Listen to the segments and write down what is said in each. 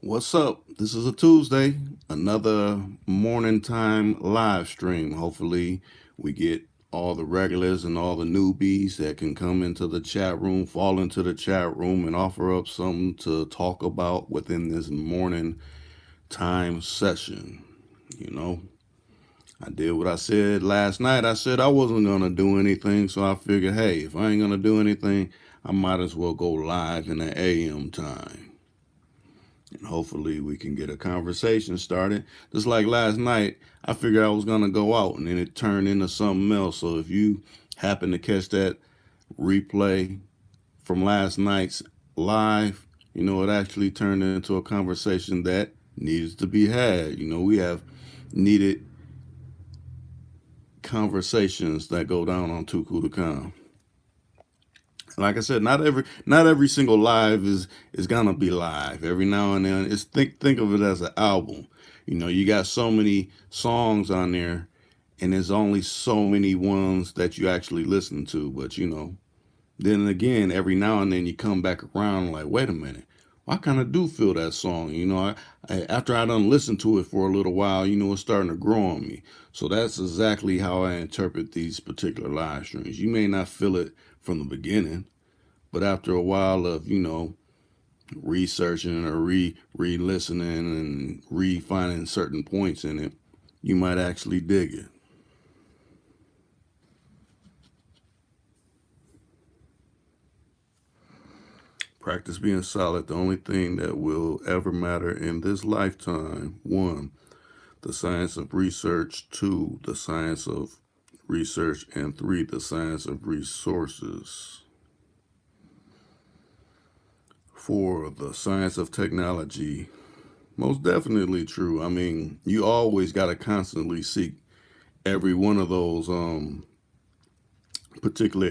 What's up? This is a Tuesday, another morning time live stream. Hopefully, we get all the regulars and all the newbies that can come into the chat room, fall into the chat room, and offer up something to talk about within this morning time session. You know, I did what I said last night. I said I wasn't going to do anything, so I figured, hey, if I ain't going to do anything, I might as well go live in the AM time. And hopefully we can get a conversation started. Just like last night, I figured I was gonna go out and then it turned into something else. So if you happen to catch that replay from last night's live, it actually turned into a conversation that needs to be had. We have needed conversations that go down on Too Cool to Come. Like I said, not every single live is gonna be live. Every now and then, it's think of it as an album. You got so many songs on there, and there's only so many ones that you actually listen to. But then again, every now and then you come back around like, wait a minute, well, I kind of do feel that song. After I done listened to it for a little while, it's starting to grow on me. So that's exactly how I interpret these particular live streams. You may not feel it from the beginning, but after a while of, researching or re-listening and re-finding certain points in it, you might actually dig it. Practice being solid. The only thing that will ever matter in this lifetime. 1, the science of research. 2, the science of research. And 3, the science of resources. 4, the science of technology. Most definitely true. I mean, you always got to constantly seek every one of those particular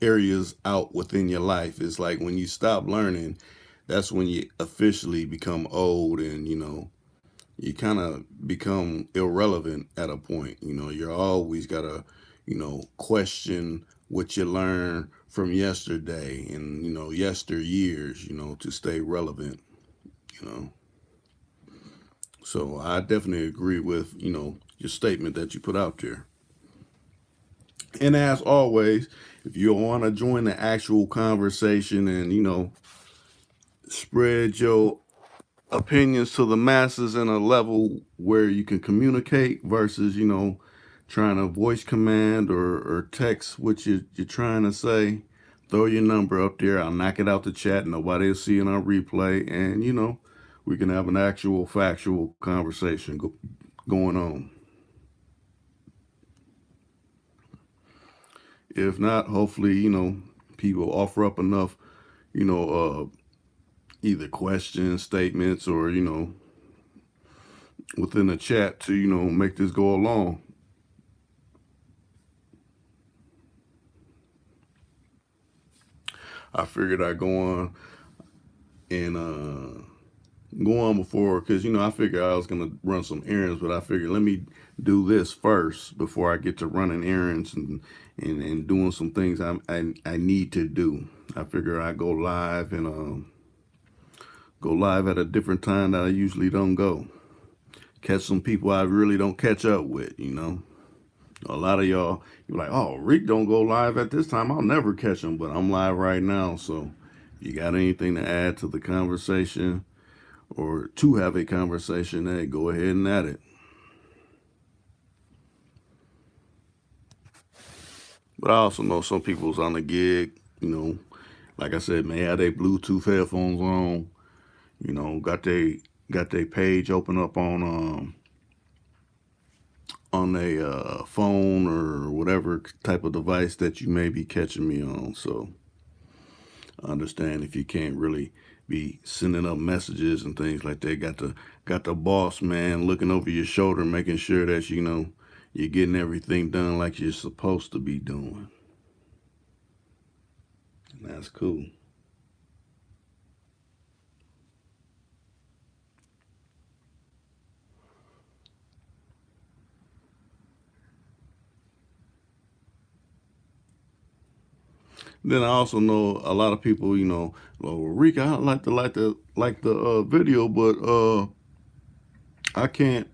areas out within your life. It's like when you stop learning, that's when you officially become old, and you kind of become irrelevant at a point. You're always got to question what you learned from yesterday and yesteryears, to stay relevant. you know so I definitely agree with your statement that you put out there. And as always, if you want to join the actual conversation and, spread your opinions to the masses in a level where you can communicate versus, trying to voice command or text what you're trying to say, throw your number up there. I'll knock it out the chat. Nobody will see it on replay. And, we can have an actual factual conversation going on. If not, hopefully, people offer up enough, you know, either questions, statements, or, within the chat to, make this go along. I figured I'd go on and go on before, because, I figured I was going to run some errands, but I figured let me do this first before I get to running errands and doing some things I need to do. I figure I go live at a different time that I usually don't go. Catch some people I really don't catch up with. A lot of y'all, you're like, oh, Rick don't go live at this time. I'll never catch him, but I'm live right now. So if you got anything to add to the conversation or to have a conversation, hey, go ahead and add it. But I also know some people's on the gig, like I said, may have their Bluetooth headphones on, got their page open up on a phone or whatever type of device that you may be catching me on. So I understand if you can't really be sending up messages and things like that. Got the boss man looking over your shoulder, making sure that you're getting everything done like you're supposed to be doing. And that's cool. Then I also know a lot of people, well, Rick, I like the video, but I can't,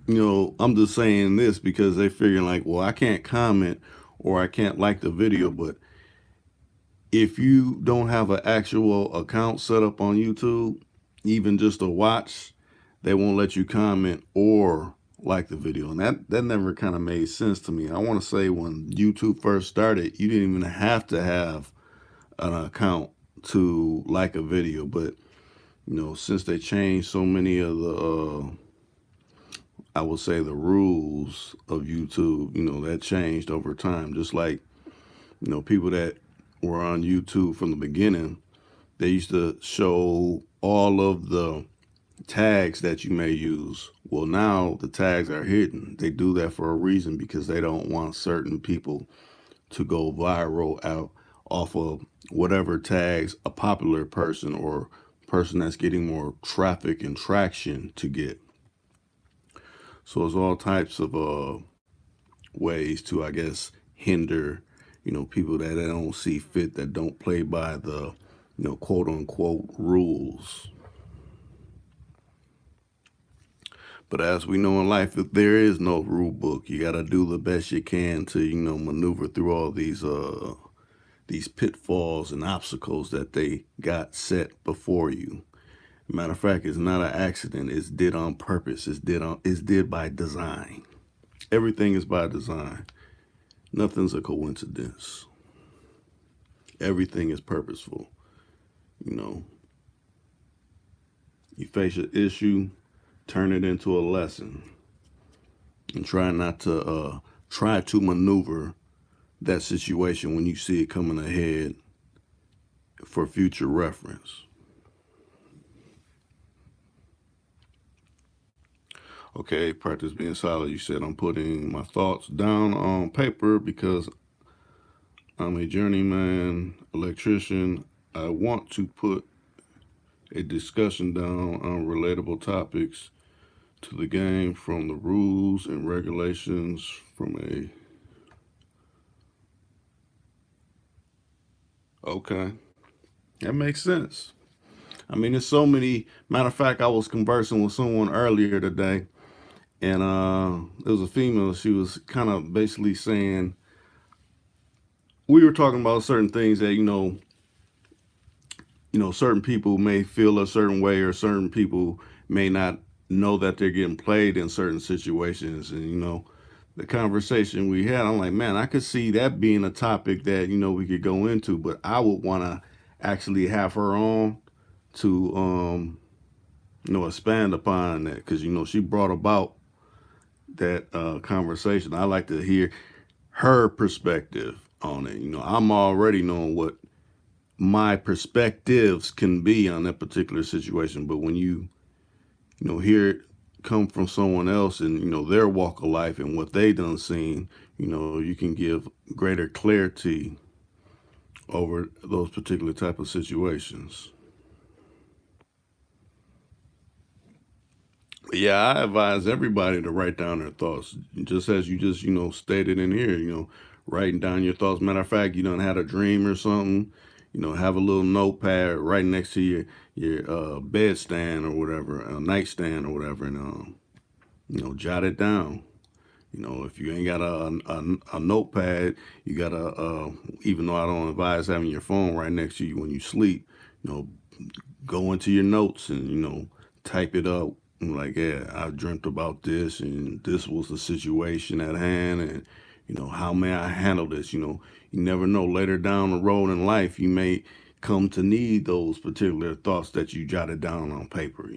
I'm just saying this because they figuring like, well, I can't comment or I can't like the video, but if you don't have an actual account set up on YouTube, even just to watch, they won't let you comment or like the video. And that never kind of made sense to me. I want to say when YouTube first started, you didn't even have to have an account to like a video. But, since they changed so many of the, I would say the rules of YouTube, that changed over time. Just like, people that were on YouTube from the beginning, they used to show all of the tags that you may use. Well, now the tags are hidden. They do that for a reason because they don't want certain people to go viral out off of whatever tags a popular person or person that's getting more traffic and traction to get. So there's all types of ways to, I guess, hinder, people that they don't see fit, that don't play by the, quote unquote rules. But as we know in life, if there is no rule book, you got to do the best you can to, maneuver through all these pitfalls and obstacles that they got set before you. Matter of fact, it's not an accident. It's did on purpose. It's did by design. Everything is by design. Nothing's a coincidence. Everything is purposeful. You know, you face an issue, turn it into a lesson, and try to maneuver that situation when you see it coming ahead for future reference. Okay, practice being solid. You said I'm putting my thoughts down on paper because I'm a journeyman electrician. I want to put a discussion down on relatable topics to the game, from the rules and regulations from a. Okay, that makes sense. I mean, there's so many. Matter of fact, I was conversing with someone earlier today, and there was a female. She was kind of basically saying, we were talking about certain things that certain people may feel a certain way, or certain people may not know that they're getting played in certain situations. And the conversation we had, I'm like, man, I could see that being a topic that we could go into, but I would want to actually have her on to expand upon that, because she brought about that conversation. I like to hear her perspective on it. I'm already knowing what my perspectives can be on that particular situation, but when hear it come from someone else and their walk of life and what they done seen, you can give greater clarity over those particular type of situations. Yeah, I advise everybody to write down their thoughts, just as you just stated in here. Writing down your thoughts. Matter of fact, you done had a dream or something. Have a little notepad right next to your bed stand or whatever, a nightstand or whatever, and jot it down. If you ain't got a notepad, you got even though I don't advise having your phone right next to you when you sleep, go into your notes and type it up. Like, yeah, I dreamt about this, and this was the situation at hand, and how may I handle this? You never know, later down the road in life you may come to need those particular thoughts that you jotted down on paper.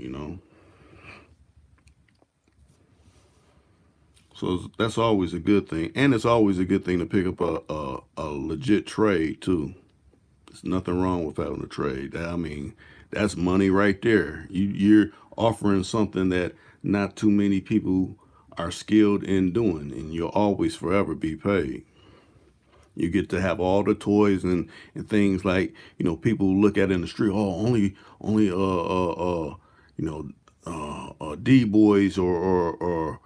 So that's always a good thing, and it's always a good thing to pick up a legit trade too. There's nothing wrong with having a trade. I mean, that's money right there. You're offering something that not too many people are skilled in doing, and you'll always forever be paid. You get to have all the toys and things like people look at in the street. Oh, only D boys or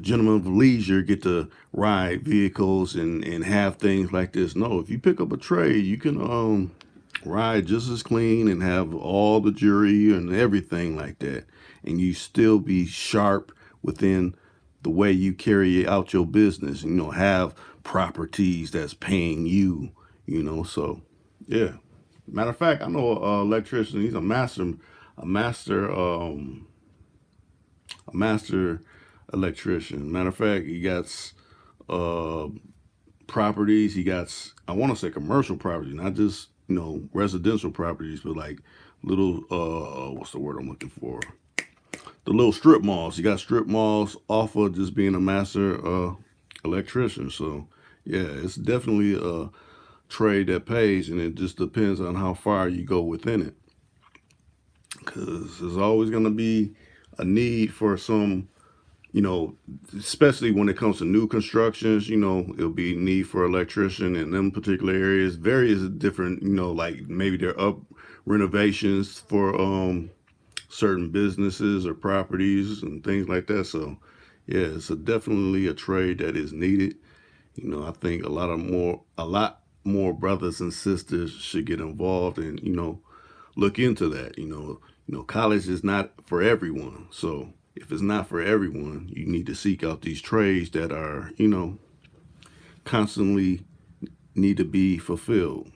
gentlemen of leisure get to ride vehicles and have things like this. No, if you pick up a trade, you can ride just as clean and have all the jewelry and everything like that, and you still be sharp within the way you carry out your business. Have properties that's paying you. So yeah. Matter of fact, I know a electrician. He's a master, a master electrician. Matter of fact, he got uh, properties. He got, I want to say, commercial properties, not just residential properties, but like little what's the word I'm looking for? The little strip malls. He got strip malls off of just being a master electrician. So yeah, it's definitely a trade that pays, and it just depends on how far you go within it. Because there's always going to be a need for some, especially when it comes to new constructions. It'll be need for electrician in them particular areas. Various different, like maybe they're up renovations for certain businesses or properties and things like that. So yeah, it's definitely a trade that is needed. I think a lot more brothers and sisters should get involved and look into that. College is not for everyone. So if it's not for everyone, you need to seek out these trades that are constantly need to be fulfilled.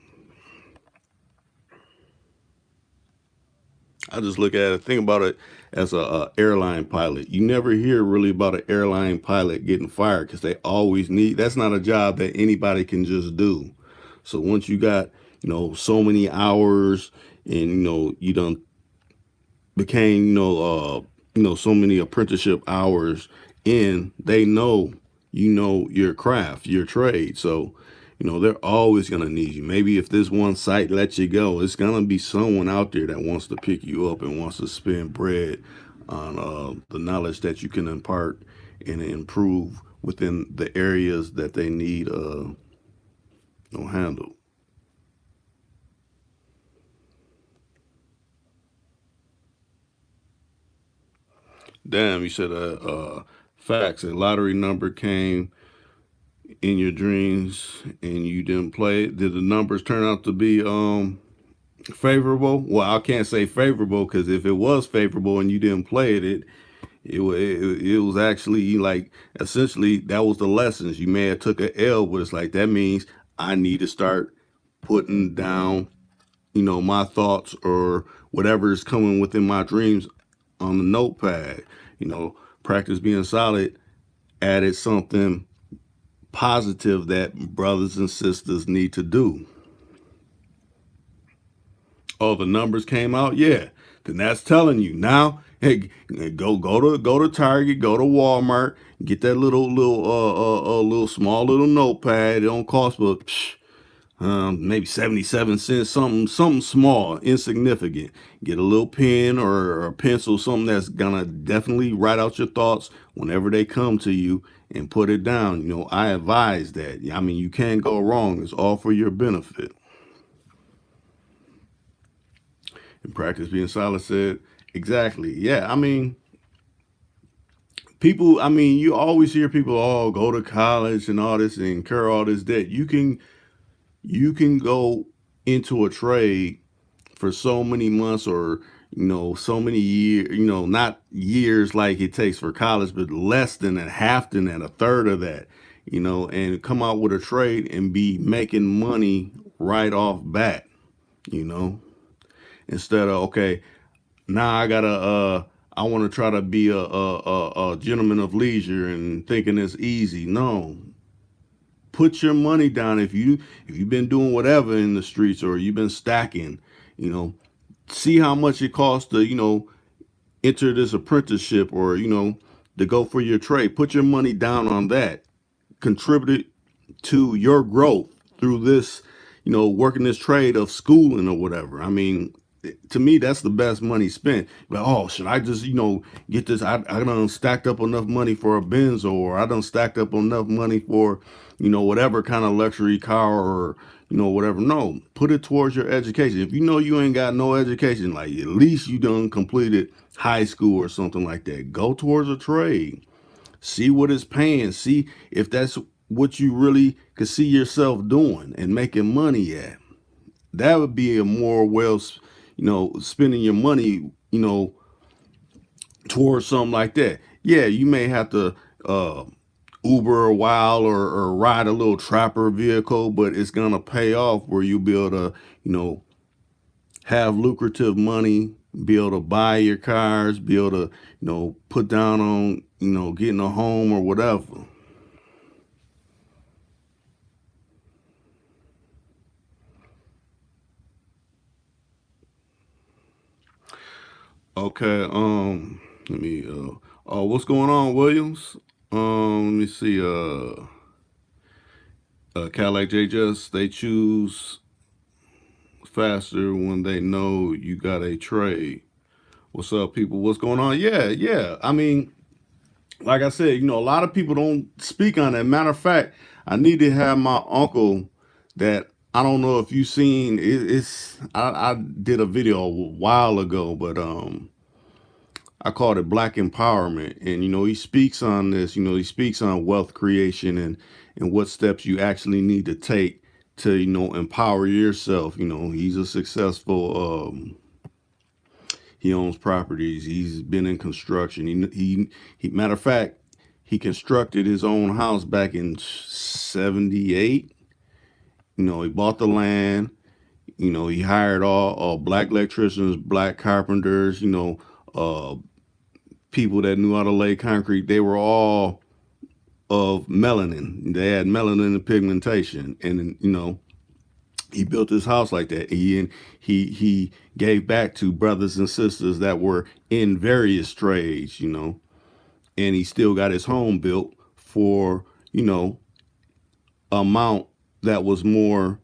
I just look at it, think about it as a airline pilot. You never hear really about an airline pilot getting fired because they always need. That's not a job that anybody can just do. So once you got so many hours and you done became so many apprenticeship hours in, they know your craft, your trade. So they're always going to need you. Maybe if this one site lets you go, it's going to be someone out there that wants to pick you up and wants to spend bread on the knowledge that you can impart and improve within the areas that they need handled. Damn, you said facts. A lottery number came in your dreams and you didn't play it. Did the numbers turn out to be favorable? Well, I can't say favorable because if it was favorable and you didn't play it was actually like essentially that was the lessons. You may have took a L, but it's like that means I need to start putting down my thoughts or whatever is coming within my dreams on the notepad. Practice being solid added something positive that brothers and sisters need to do. Oh, the numbers came out, yeah. Then that's telling you now. Hey, go to Target, go to Walmart, get that little small little notepad. It don't cost but maybe 77 cents, something small, insignificant. Get a little pen or a pencil, something that's gonna definitely write out your thoughts whenever they come to you and put it down. I advise that. I mean, you can't go wrong. It's all for your benefit. And practice being solid said, exactly. Yeah, I mean, people, I mean, you always hear people, oh, go to college and all this and incur all this debt. You can go into a trade for so many months or so many years, not years like it takes for college, but less than that, half than that, a third of that, and come out with a trade and be making money right off bat, you know instead of, okay, now I want to try to be a gentleman of leisure and thinking it's easy. No, put your money down. If you've been doing whatever in the streets or you've been stacking, you know, see how much it costs to enter this apprenticeship or to go for your trade. Put your money down on that. Contribute to your growth through this, working this trade of schooling or whatever. I mean, to me, that's the best money spent. But oh, should I just, get this? I done stacked up enough money for a Benz, or I done stacked up enough money for, whatever kind of luxury car or, whatever. No, put it towards your education. If you ain't got no education, like at least you done completed high school or something like that, go towards a trade. See what it's paying. See if that's what you really could see yourself doing and making money at. That would be a more spending your money, towards something like that. Yeah, you may have to uh, Uber a while or ride a little trapper vehicle, but it's gonna pay off where you be able to, you know, have lucrative money, be able to buy your cars, be able to, put down on, getting a home or whatever. Okay, let me oh, what's going on, Williams? Let me see, Cadillac J just they choose faster when they know you got a trade. What's up, people? What's going on? Yeah, yeah. I mean, like I said, a lot of people don't speak on that. Matter of fact, I need to have my uncle that I don't know if you seen I did a video a while ago, but I called it Black Empowerment. And he speaks on this, he speaks on wealth creation and what steps you actually need to take to, empower yourself. He's a successful he owns properties. He's been in construction. He matter of fact, he constructed his own house back in '78. He bought the land. He hired all black electricians, black carpenters. Uh, people that knew how to lay concrete. They were all of melanin. They had melanin pigmentation, and he built his house like that. He gave back to brothers and sisters that were in various trades, and he still got his home built for amount that was more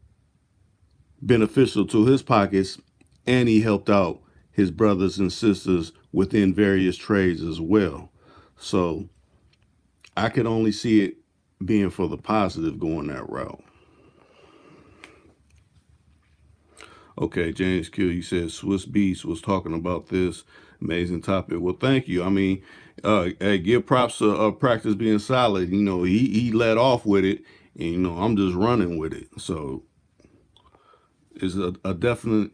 beneficial to his pockets, and he helped out his brothers and sisters within various trades as well. So I could only see it being for the positive going that route. Okay, James Q, you said Swiss Beast was talking about this amazing topic. Well, thank you. I mean, hey, give props to practice being solid. He let off with it, and I'm just running with it. So it's a definite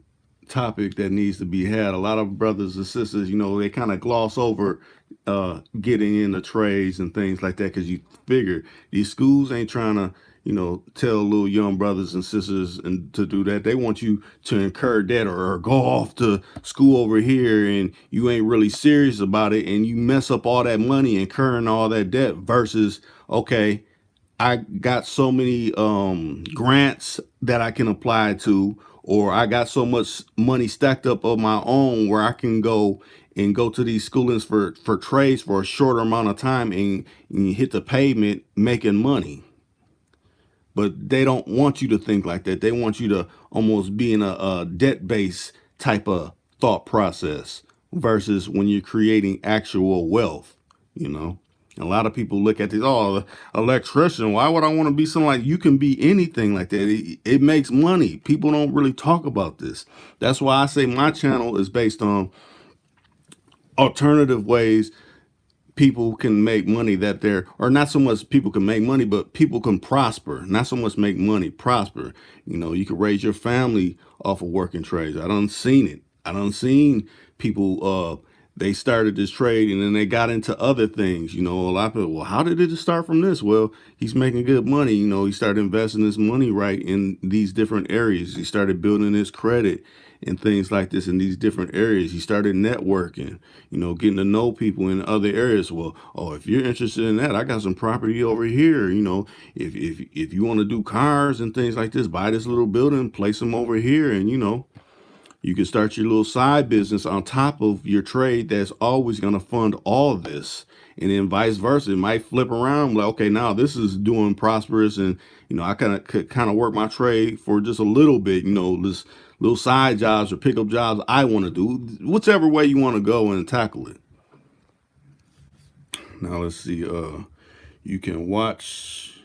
topic that needs to be had. A lot of brothers and sisters, they kind of gloss over getting into trades and things like that because you figure these schools ain't trying to, tell little young brothers and sisters and to do that. They want you to incur debt or go off to school over here and you ain't really serious about it and you mess up all that money incurring all that debt versus, okay, I got so many grants that I can apply to, or I got so much money stacked up of my own where I can go to these schoolings for trades for a shorter amount of time and hit the pavement making money. But they don't want you to think like that. They want you to almost be in a debt based type of thought process versus when you're creating actual wealth, you know. A lot of people look at this, oh, electrician, why would I want to be something like you can be anything like that? It makes money. People don't really talk about this. That's why I say my channel is based on alternative ways people can make money that they're or not so much people can make money but people can prosper, not so much make money, prosper. You can raise your family off of working trades. I done seen it. I done seen people they started this trade and then they got into other things. A lot of people, well, how did it just start from this? Well, he's making good money. He started investing his money right in these different areas. He started building his credit and things like this in these different areas. He started networking, getting to know people in other areas. Well, oh, if you're interested in that, I got some property over here. If you want to do cars and things like this, buy this little building, place them over here, and you can start your little side business on top of your trade that's always going to fund all of this. And then vice versa. It might flip around like, okay, now this is doing prosperous and, I kind of work my trade for just a little bit, this little side jobs or pickup jobs I want to do, whichever way you want to go and tackle it. Now let's see. You can watch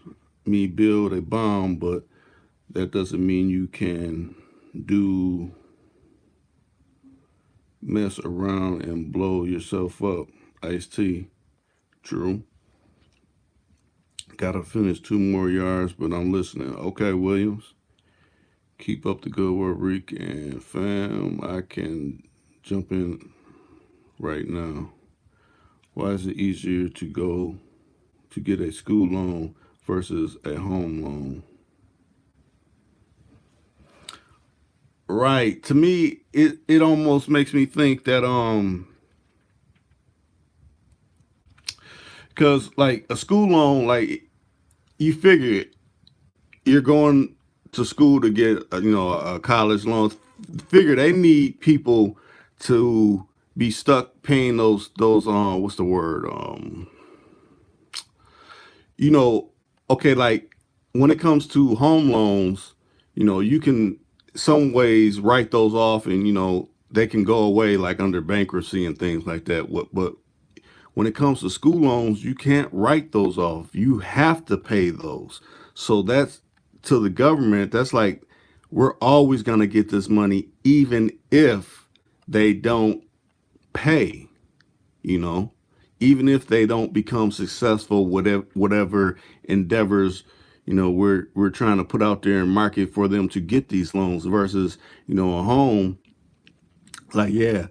me build a bomb, but that doesn't mean you can do mess around and blow yourself up. Ice T. True. Gotta finish 2 more yards, but I'm listening. Okay, Williams. Keep up the good work, Rick and fam. I can jump in right now. Why is it easier to go to get a school loan versus a home loan? Right. To me, it almost makes me think that because like a school loan, like you figure you're going to school to get a college loan. Figure they need people to be stuck paying those what's the word you know okay, like when it comes to home loans, you can some ways write those off, and they can go away like under bankruptcy and things like that. But when it comes to school loans, you can't write those off. You have to pay those. So that's to the government. That's like we're always going to get this money, even if they don't pay. You know, even if they don't become successful, whatever endeavors we're trying to put out there and market for them to get these loans versus a home. Like, yeah,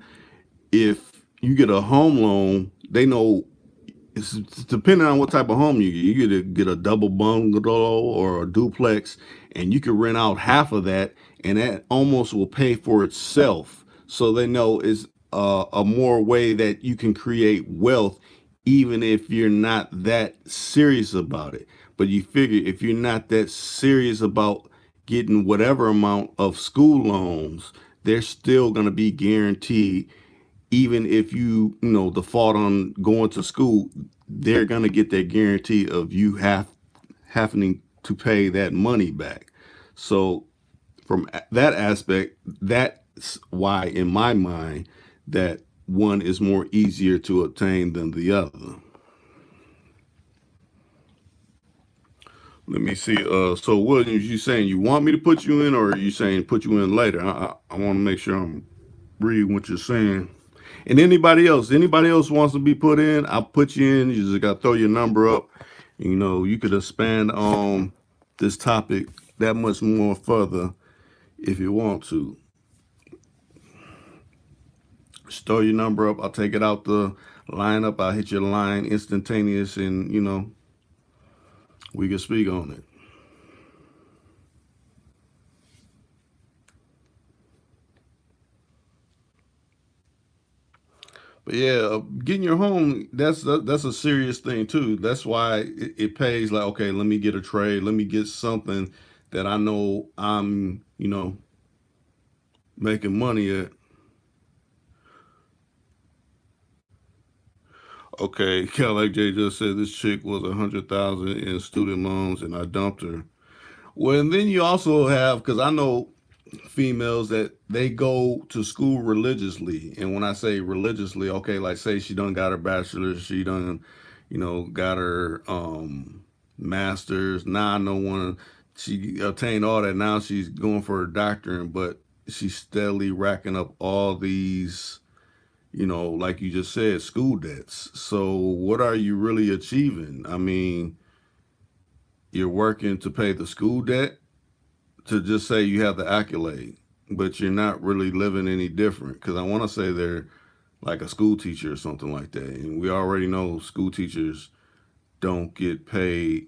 if you get a home loan, they know it's depending on what type of home you get. You get a double bungalow or a duplex, and you can rent out half of that, and that almost will pay for itself. So they know it's a more way that you can create wealth, even if you're not that serious about it. But you figure if you're not that serious about getting whatever amount of school loans, they're still going to be guaranteed, even if you default on going to school, they're gonna get that guarantee of you having to pay that money back. So from that aspect, that's why in my mind that one is more easier to obtain than the other. Let me see. So Williams, you saying you want me to put you in, or are you saying put you in later? I want to make sure I'm reading what you're saying. And anybody else wants to be put in, I'll put you in. You just got to throw your number up. You could expand on this topic that much more further if you want to. Just throw your number up. I'll take it out the lineup. I'll hit your line instantaneous, and we can speak on it. But yeah, getting your home, that's a serious thing too. That's why it pays. Like, okay, let me get a trade. Let me get something that I know I'm making money at. Okay, like Jay just said, this chick was 100,000 in student loans, and I dumped her. Well, and then you also have, because I know females that they go to school religiously, and when I say religiously, okay, like say she done got her bachelor's, she done, got her master's. Now I know one, she obtained all that. Now she's going for her doctorate, but she's steadily racking up all these, like you just said, school debts. So what are you really achieving? I mean, you're working to pay the school debt to just say you have the accolade, but you're not really living any different. Because I want to say they're like a school teacher or something like that. And we already know school teachers don't get paid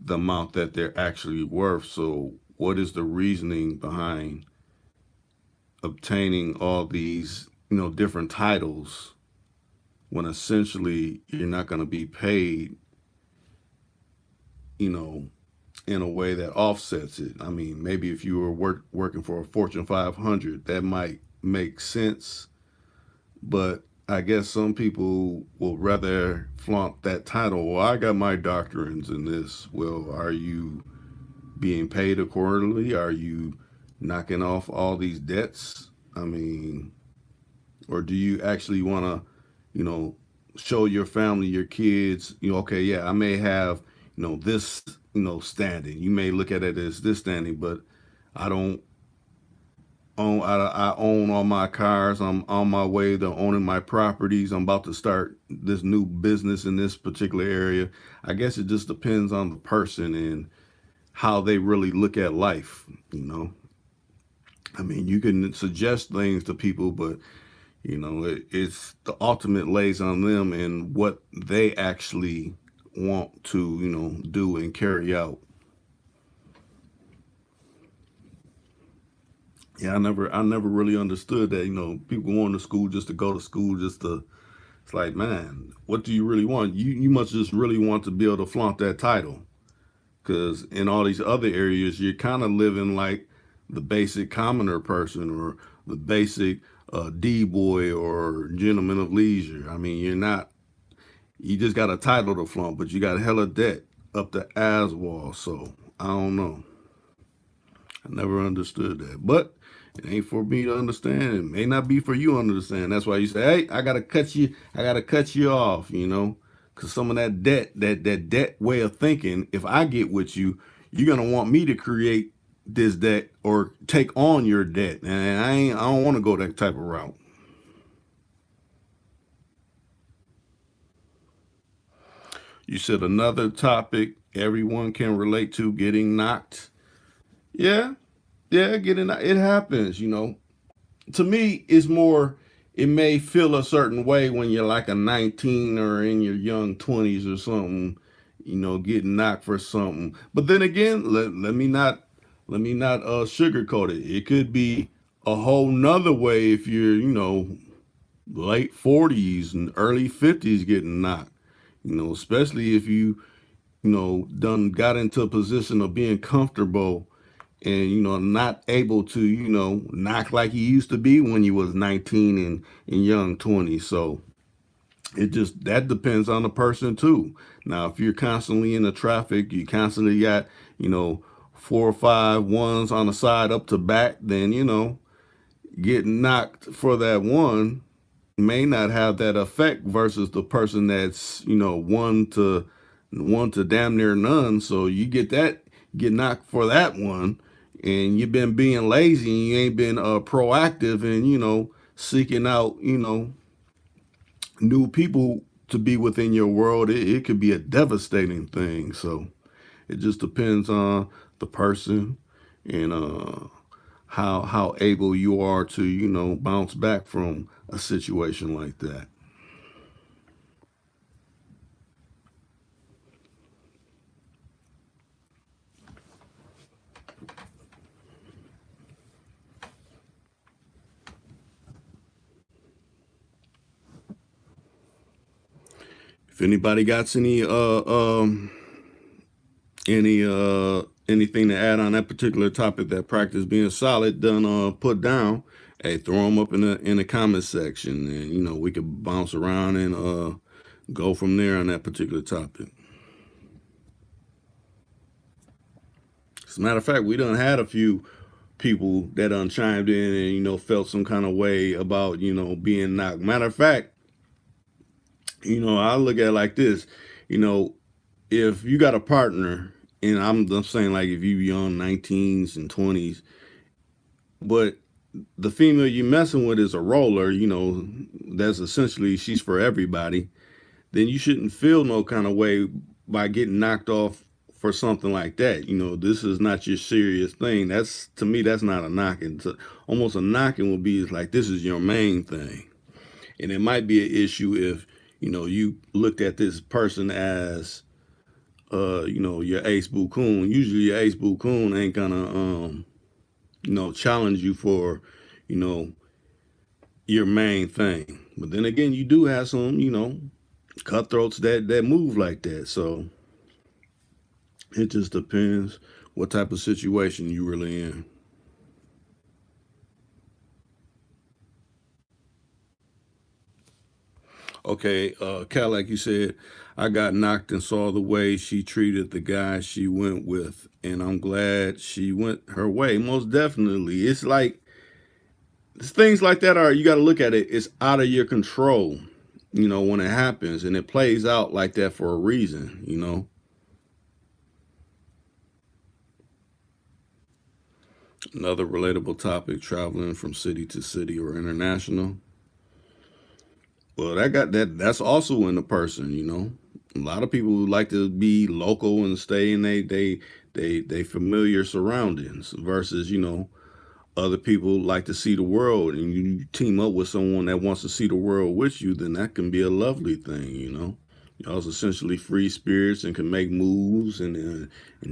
the amount that they're actually worth. So what is the reasoning behind obtaining all these, different titles when essentially you're not going to be paid, you know, in a way that offsets it? I mean, maybe if you were working for a Fortune 500, that might make sense, but I guess some people will rather flaunt that title. Well, I got my doctorates in this. Well, are you being paid accordingly? Are you knocking off all these debts? I mean, or do you actually want to, you know, show your family, your kids, okay, yeah, I may have, this, standing. You may look at it as this standing, but I don't I own all my cars. I'm on my way to owning my properties. I'm about to start this new business in this particular area. I guess it just depends on the person and how they really look at life. I mean, you can suggest things to people, but it's the ultimate lays on them and what they actually want to do and carry out. Yeah, I never really understood that. People going to school just to go to school, just to. It's like, man, what do you really want? You must just really want to be able to flaunt that title, because in all these other areas, you're kind of living like the basic commoner person or the basic D boy or gentleman of leisure. I mean, you're not. You just got a title to flaunt, but you got hella debt up the ass wall. So I don't know. I never understood that. But it ain't for me to understand. It may not be for you to understand. That's why you say, hey, I gotta cut you off. Cause some of that debt, that debt way of thinking, if I get with you, you're gonna want me to create this debt or take on your debt. And I don't wanna go that type of route. You said another topic everyone can relate to, getting knocked. Yeah, yeah, getting it happens. To me, it's more, it may feel a certain way when you're like a 19 or in your young 20s or something, getting knocked for something. But then again, let me not sugarcoat it. It could be a whole nother way if you're, late 40s and early 50s getting knocked. Especially if done got into a position of being comfortable and not able to knock like you used to be when you was 19 and in young 20s. So it just, that depends on the person too. Now if you're constantly in the traffic, you constantly got 4 or 5 ones on the side up to back, then getting knocked for that one may not have that effect versus the person that's one to damn near none. So you get knocked for that one, and you've been being lazy and you ain't been proactive and seeking out new people to be within your world. It could be a devastating thing. So it just depends on the person and how able you are to bounce back from a situation like that. If anybody got anything to add on that particular topic, that practice being solid done put down, hey, throw them up in the comment section, and we could bounce around and go from there on that particular topic. As a matter of fact, we done had a few people that done chimed in and felt some kind of way about being knocked. Matter of fact, I look at it like this. You know, if you got a partner, and I'm saying like if you young 19s and 20s, but the female you messing with is a roller, that's essentially she's for everybody, then you shouldn't feel no kind of way by getting knocked off for something like that. This is not your serious thing. That's, to me, that's not a knocking. Almost a knocking would be like this is your main thing. And it might be an issue if, you looked at this person as your ace boo coon. Usually your ace boo coon ain't gonna challenge you for, you know, your main thing. But then again, you do have some, cutthroats that move like that. So it just depends what type of situation you really in. Okay, Cal, like you said, I got knocked and saw the way she treated the guy she went with, and I'm glad she went her way. Most definitely, it's like things like that are, you got to look at it. It's out of your control, when it happens, and it plays out like that for a reason. Another relatable topic: traveling from city to city or international. Well, that's also in the person, you know. A lot of people like to be local and stay in they familiar surroundings versus, you know, other people like to see the world, and you team up with someone that wants to see the world with you, then that can be a lovely thing, you know. Y'all's essentially free spirits and can make moves and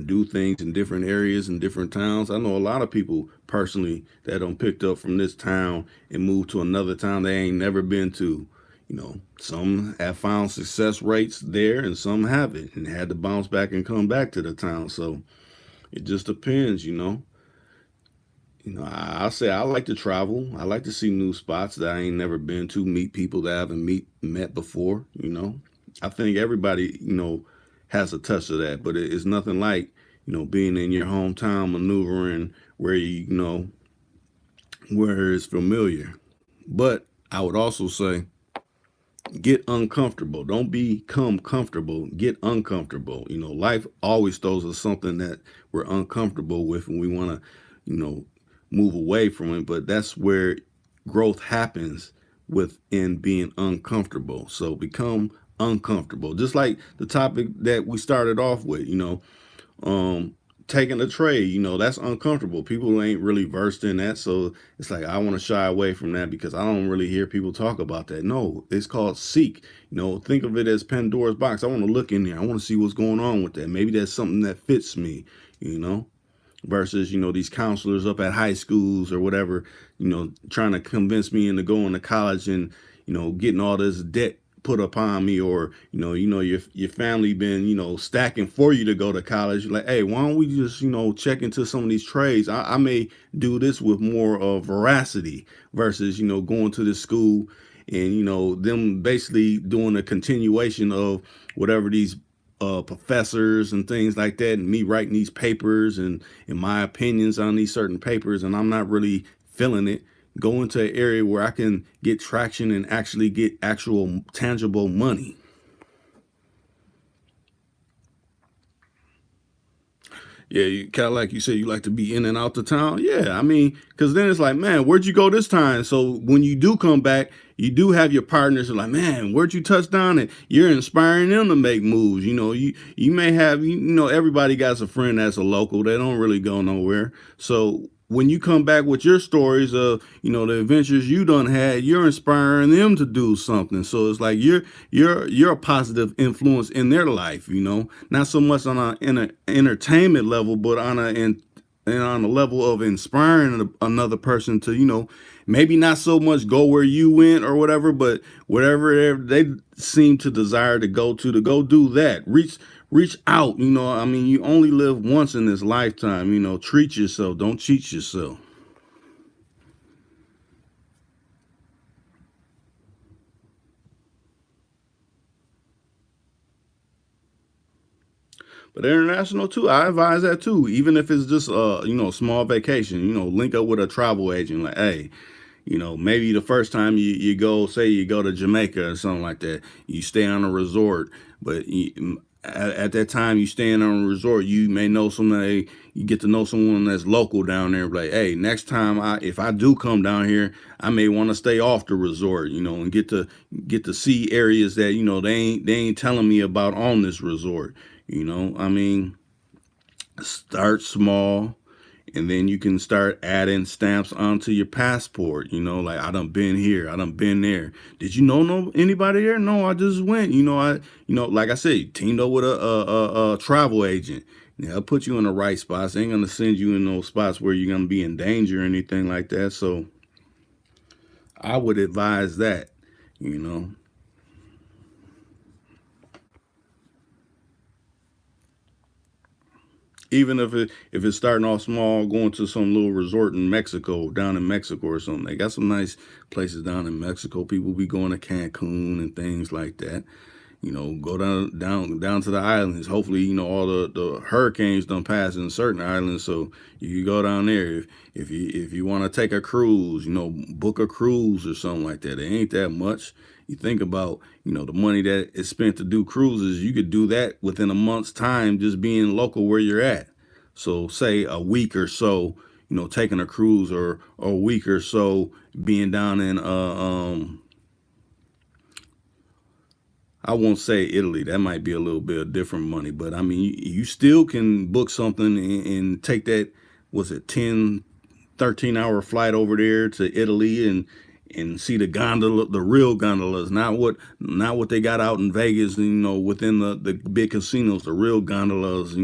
do things in different areas and different towns. I know a lot of people personally that don't picked up from this town and moved to another town they ain't never been to. You know, some have found success rates there and some haven't and had to bounce back and come back to the town. So it just depends, you know. I say I like to travel. I like to see new spots that I ain't never been to, meet people that I haven't met before. You know, I think everybody, you know, has a touch of that, but it's nothing like, you know, being in your hometown, maneuvering where you know where it's familiar. But I would also say get uncomfortable. Don't become comfortable. Get uncomfortable. You know, life always throws us something that we're uncomfortable with, and we want to, you know, move away from it. But that's where growth happens within being uncomfortable. So become uncomfortable. Just like the topic that we started off with, you know, um, taking a trade, you know, that's uncomfortable. People ain't really versed in that. So it's like, I want to shy away from that because I don't really hear people talk about that. No, it's called seek. You know, think of it as Pandora's box. I want to look in there. I want to see what's going on with that. Maybe that's something that fits me, you know, versus, you know, these counselors up at high schools or whatever, you know, trying to convince me into going to college and, you know, getting all this debt put upon me, or your family been, you know, stacking for you to go to college. You're like, hey, why don't we just, you know, check into some of these trades? I may do this with more veracity versus, you know, going to this school and, you know, them basically doing a continuation of whatever these professors and things like that, and me writing these papers and my opinions on these certain papers, and I'm not really feeling it. Go into an area where I can get traction and actually get actual tangible money. Yeah, you kind of like you said, you like to be in and out the town. Yeah, I mean, because then it's like, man, where'd you go this time? So when you do come back, you do have your partners who are like, man, where'd you touch down? And you're inspiring them to make moves. You know, you may have, you know, everybody got a friend that's a local. They don't really go nowhere. So when you come back with your stories of, you know, the adventures you done had, you're inspiring them to do something. So it's like you're a positive influence in their life, you know, not so much on an entertainment level, but and on a level of inspiring another person to, you know, maybe not so much go where you went or whatever, but whatever they seem to desire to go do that. Reach out, you know. I mean, you only live once in this lifetime, you know. Treat yourself, don't cheat yourself. But international too, I advise that too. Even if it's just you know, small vacation, you know, link up with a travel agent. Like, hey, you know, maybe the first time you go, say you go to Jamaica or something like that, you stay on a resort, but at that time you staying on a resort, you may know somebody, you get to know someone that's local down there. Like, hey, next time if I do come down here, I may want to stay off the resort, you know, and get to see areas that, you know, they ain't telling me about on this resort. You know, I mean, start small and then you can start adding stamps onto your passport. You know, like, I done been here, I done been there. Did you know anybody there? No, I just went. Like I said, teamed up with a travel agent. Yeah, I'll put you in the right spots. They ain't gonna send you in those spots where you're gonna be in danger or anything like that. So I would advise that. You know. Even if it's starting off small, going to some little resort in Mexico, down in Mexico or something. They got some nice places down in Mexico. People be going to Cancun and things like that. You know, go down to the islands. Hopefully, you know, all the hurricanes don't pass in certain islands, so you can go down there. If you want to take a cruise, you know, book a cruise or something like that. It ain't that much. You think about, you know, the money that is spent to do cruises, you could do that within a month's time just being local where you're at. So say a week or so, taking a cruise or a week or so being down in I won't say Italy. That might be a little bit of different money, but I mean, you still can book something and take that, was it 10, 13-hour flight over there to Italy and see the gondola, the real gondolas, not what they got out in Vegas, within the big casinos, the real gondolas,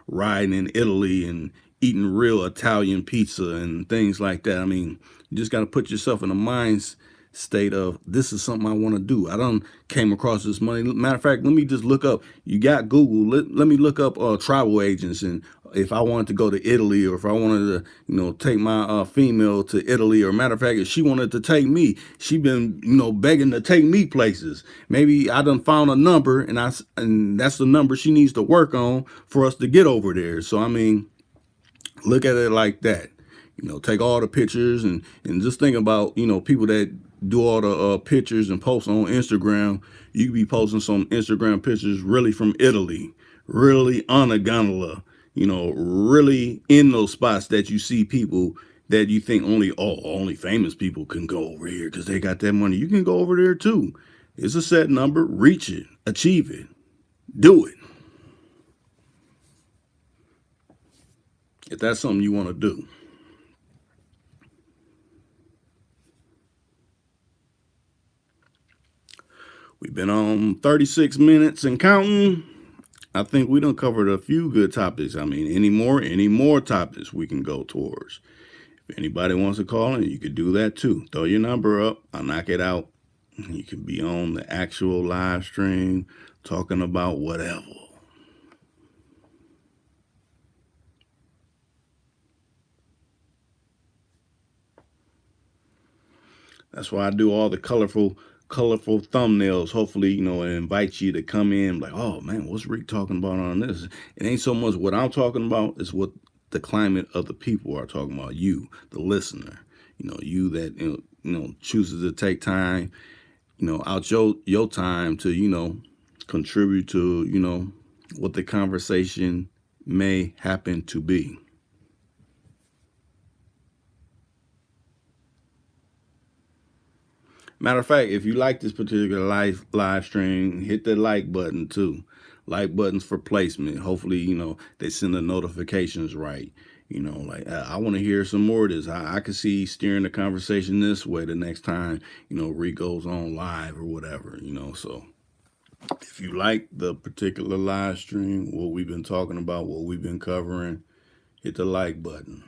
riding in Italy and eating real Italian pizza and things like that. I mean, you just got to put yourself in a mind state of, this is something I want to do. I done came across this money. Matter of fact, let me just look up. You got Google. Let me look up travel agents, and if I wanted to go to Italy, or if I wanted to, take my female to Italy, or matter of fact, if she wanted to take me, she been, begging to take me places. Maybe I done found a number, and that's the number she needs to work on for us to get over there. So I mean, look at it like that. Take all the pictures and just think about, people that do all the pictures and post on Instagram. You could be posting some Instagram pictures really from Italy, really on a gondola, really in those spots that you see people that you think only famous people can go over here because they got that money. You can go over there too. It's a set number. Reach it, achieve it, do it. If that's something you want to do. We've been on 36 minutes and counting. I think we done covered a few good topics. I mean, any more topics we can go towards. If anybody wants to call in, you could do that too. Throw your number up. I'll knock it out. You can be on the actual live stream talking about whatever. That's why I do all the colorful thumbnails. Hopefully, it invites you to come in like, oh man, what's Rick talking about on this? It ain't so much what I'm talking about, it's what the climate of the people are talking about. You, the listener, you that chooses to take time, out your time to, contribute to, what the conversation may happen to be. Matter of fact, if you like this particular live stream, hit the like button too. Like buttons for placement. Hopefully, they send the notifications right. Like I want to hear some more of this. I could see steering the conversation this way the next time, Reed goes on live or whatever, So if you like the particular live stream, what we've been talking about, what we've been covering, hit the like button.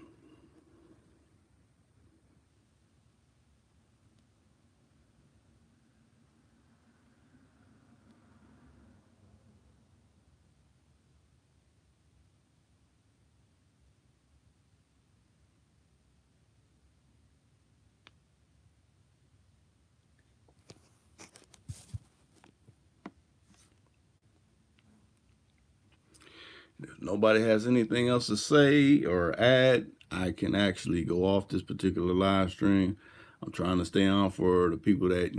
If nobody has anything else to say or add, I can actually go off this particular live stream. I'm trying to stay on for the people that,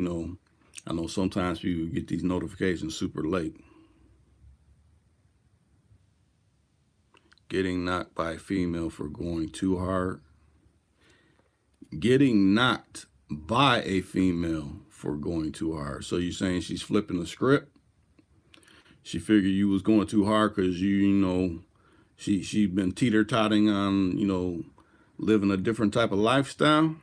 I know sometimes people get these notifications super late. Getting knocked by a female for going too hard. Getting knocked by a female for going too hard. So you're saying she's flipping the script? She figured you was going too hard because she's been teeter-totting on, living a different type of lifestyle.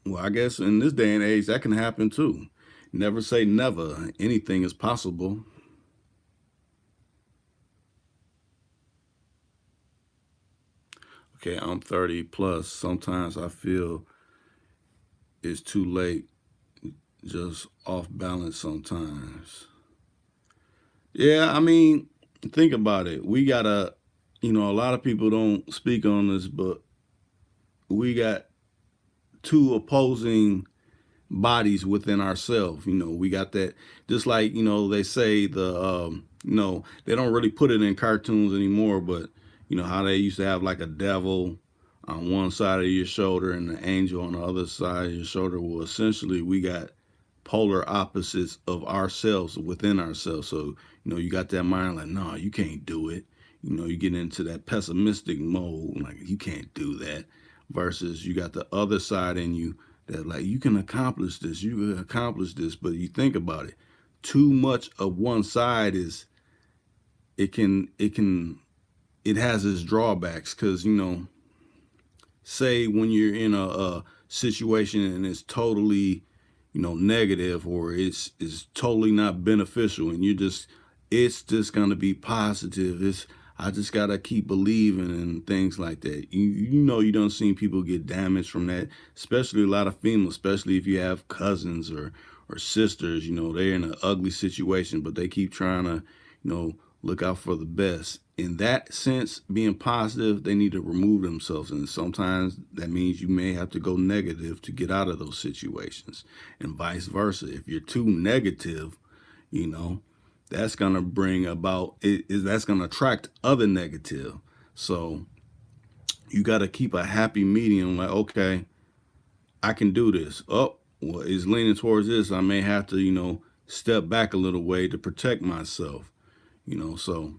Well, I guess in this day and age, that can happen too. Never say never. Anything is possible. Okay, I'm 30 plus. Sometimes I feel it's too late, just off balance sometimes. Yeah, I mean, think about it. We gotta, a lot of people don't speak on this, but we got two opposing bodies within ourselves. We got that, just like, they say they don't really put it in cartoons anymore, but how they used to have like a devil on one side of your shoulder and an angel on the other side of your shoulder. Well, essentially we got polar opposites of ourselves within ourselves. So, you got that mind like, no, you can't do it. you get into that pessimistic mode, like you can't do that. Versus you got the other side in you that like you can accomplish this, you can accomplish this. But you think about it, too much of one side is it has its drawbacks because say when you're in a situation and it's totally negative, or it's totally not beneficial, and it's just gonna be positive. I just gotta keep believing and things like that. You don't see people get damaged from that, especially a lot of females, especially if you have cousins or sisters. They're in an ugly situation, but they keep trying to look out for the best. In that sense, being positive, they need to remove themselves, and sometimes that means you may have to go negative to get out of those situations, and vice versa. If you're too negative, you know that's going to bring about that's going to attract other negative. So you got to keep a happy medium, like, okay, I can do this. Oh, well, it's leaning towards this, I may have to step back a little way to protect myself. So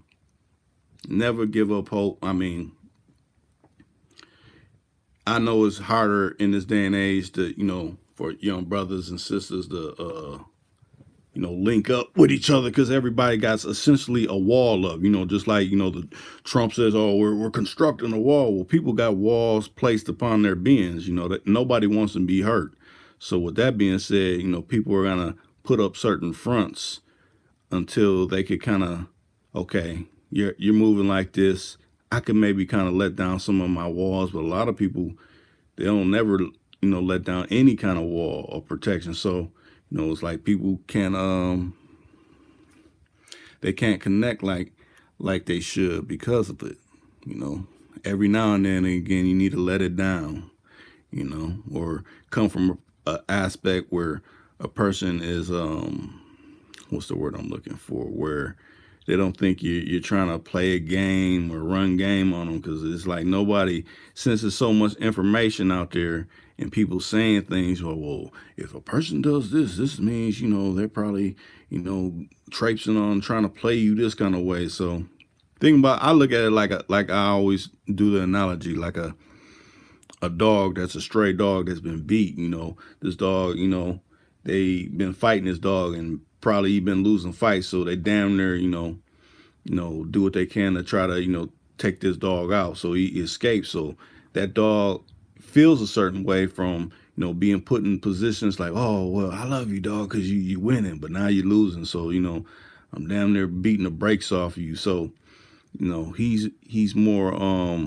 never give up hope. I mean, I know it's harder in this day and age to for young brothers and sisters to link up with each other, because everybody got essentially a wall up. Just like the Trump says, oh, we're constructing a wall. Well, people got walls placed upon their beings. That nobody wants to be hurt. So with that being said, people are gonna put up certain fronts until they could kind of, okay, you're moving like this. I could maybe kind of let down some of my walls, but a lot of people, they don't never let down any kind of wall or protection. So it's like people can't they can't connect like they should because of it. Every now and then again, you need to let it down. Or come from an aspect where a person is what's the word I'm looking for, where they don't think you're trying to play a game or run game on them, because it's like nobody, since there's so much information out there and people saying things, well, if a person does this means they're probably traipsing on trying to play you this kind of way. So I look at it like I always do the analogy, like a dog that's a stray dog that's been beat. This dog, they been fighting this dog and probably been losing fights, so they damn near do what they can to try to take this dog out so he escapes. So that dog feels a certain way from being put in positions like, oh well, I love you, dog, because you winning, but now you're losing, so I'm damn near beating the brakes off of you. So he's more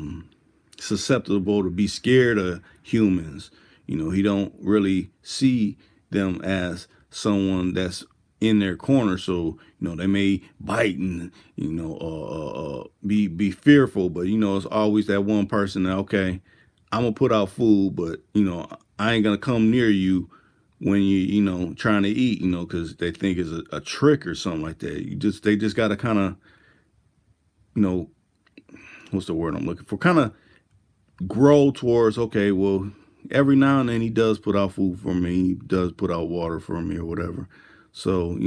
susceptible to be scared of humans. He don't really see them as someone that's in their corner. So they may bite and be fearful, but it's always that one person that, okay, I'm gonna put out food, but I ain't gonna come near you when you trying to eat, because they think it's a trick or something like that. They just gotta kind of what's the word I'm looking for, kind of grow towards, okay, well, every now and then he does put out food for me, he does put out water for me or whatever. So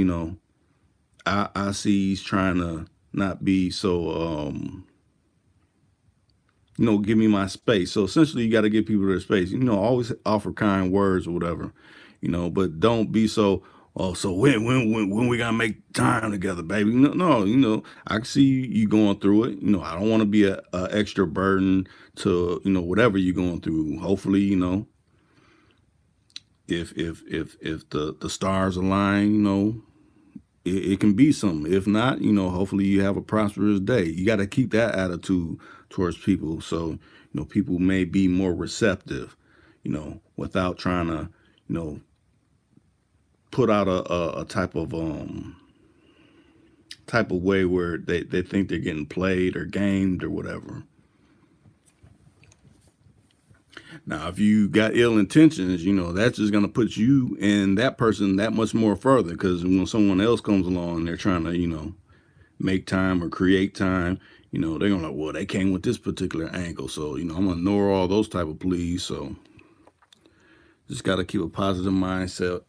I see he's trying to not be so give me my space. So essentially you got to give people their space. Always offer kind words or whatever, but don't be so, oh, so when we gotta make time together, baby. No, I can see you going through it. I don't want to be a extra burden to whatever you're going through. Hopefully, if the stars align, it can be something. If not, hopefully you have a prosperous day. You got to keep that attitude towards people, so people may be more receptive, without trying to put out a type of way where they think they're getting played or gamed or whatever. Now, if you got ill intentions, that's just going to put you and that person that much more further, because when someone else comes along, they're trying to, make time or create time, they're going to, like, well, they came with this particular angle, so, I'm going to ignore all those type of pleas. So just got to keep a positive mindset,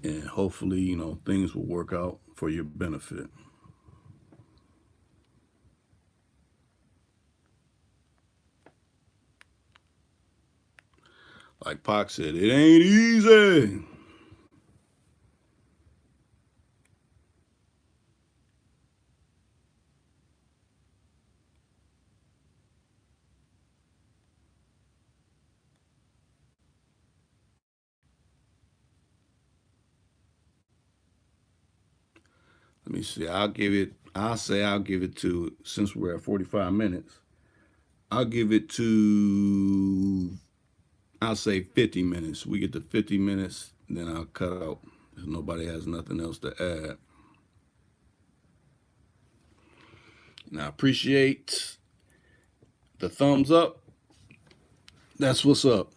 and hopefully, things will work out for your benefit. Like Pac said, it ain't easy. Let me see. I'll give it to, since we're at 45 minutes, I'll give it to, I'll say 50 minutes. We get to 50 minutes, then I'll cut out if nobody has nothing else to add. And I appreciate the thumbs up. That's what's up.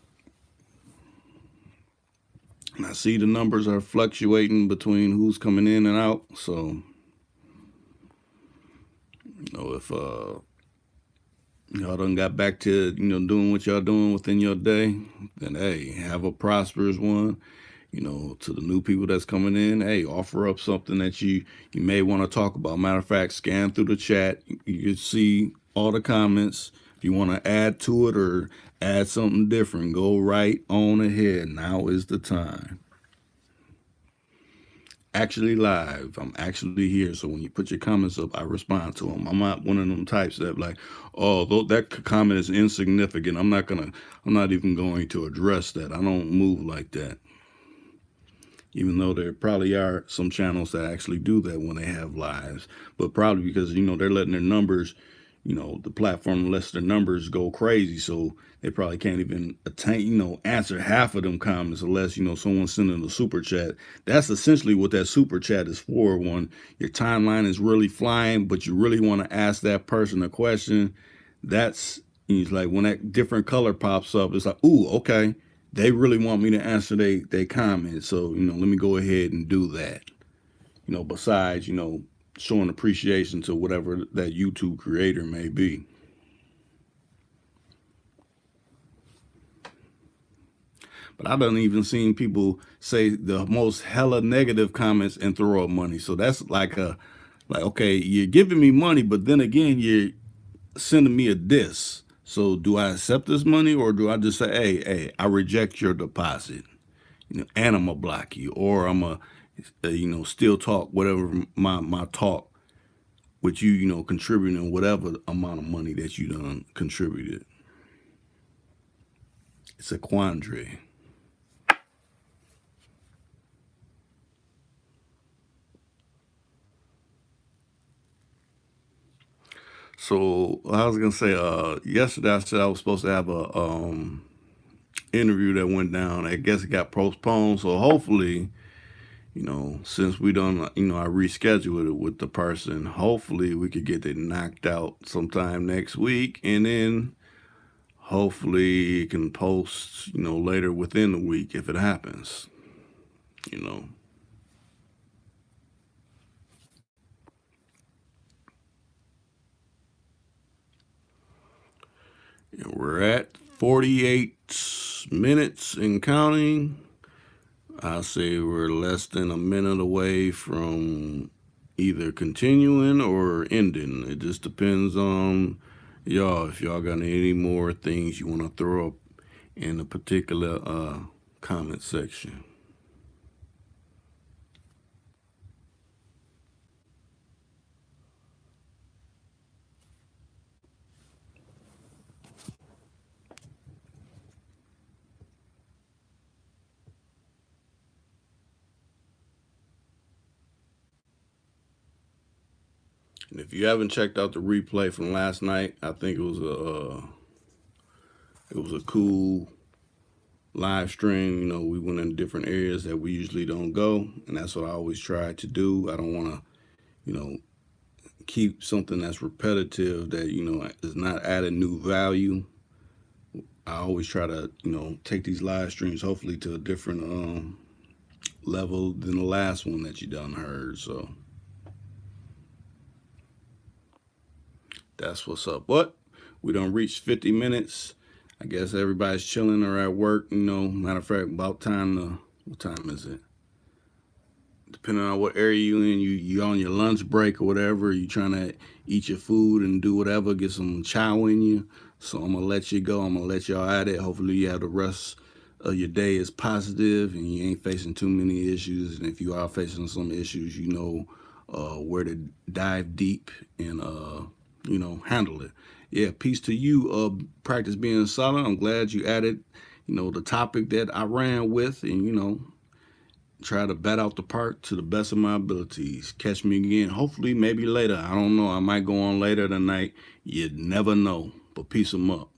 And I see the numbers are fluctuating between who's coming in and out. So, if y'all done got back to, doing what y'all doing within your day, then hey, have a prosperous one. To the new people that's coming in, hey, offer up something that you may want to talk about. Matter of fact, scan through the chat. You can see all the comments. If you want to add to it or add something different, go right on ahead. Now is the time. Actually live. I'm actually here. So when you put your comments up, I respond to them. I'm not one of them types that like, oh, that comment is insignificant. I'm not even going to address that. I don't move like that. Even though there probably are some channels that actually do that when they have lives, but probably because they're letting their numbers, the platform lets their numbers go crazy, so they probably can't even attain, answer half of them comments unless someone's sending a super chat. That's essentially what that super chat is for. When your timeline is really flying, but you really want to ask that person a question, that's it's like when that different color pops up, it's like, ooh, okay, they really want me to answer they comment. So, let me go ahead and do that. Besides, showing appreciation to whatever that YouTube creator may be. But I done even seen people say the most hella negative comments and throw up money. So that's like okay, you're giving me money, but then again, you're sending me a diss. So do I accept this money or do I just say, hey, I reject your deposit? And I'm gonna block you, or I'm gonna, still talk whatever my talk with you, contributing whatever amount of money that you done contributed. It's a quandary. So I was gonna say, yesterday I said I was supposed to have a interview that went down. I guess it got postponed. So hopefully, since we done, I rescheduled it with the person. Hopefully we could get it knocked out sometime next week, and then hopefully it can post, later within the week if it happens. You know. We're at 48 minutes and counting. I say we're less than a minute away from either continuing or ending. It just depends on y'all. If y'all got any more things you want to throw up in the particular comment section. And if you haven't checked out the replay from last night, I think it was a cool live stream. We went in different areas that we usually don't go, and that's what I always try to do. I don't want to, keep something that's repetitive that is not adding new value. I always try to take these live streams hopefully to a different level than the last one that you done heard. So that's what's up. But we done reached 50 minutes. I guess everybody's chilling or at work. Matter of fact, about time to, what time is it? Depending on what area you in, you on your lunch break or whatever, you trying to eat your food and do whatever, get some chow in you. So I'm gonna let you go. I'm gonna let y'all at it. Hopefully you have the rest your day is positive and you ain't facing too many issues. And if you are facing some issues, you know where to dive deep and handle it. Yeah, peace to you. Practice being silent. I'm glad you added, the topic that I ran with, and try to bat out the park to the best of my abilities. Catch me again, hopefully, maybe later. I don't know. I might go on later tonight. You never know. But peace 'em up.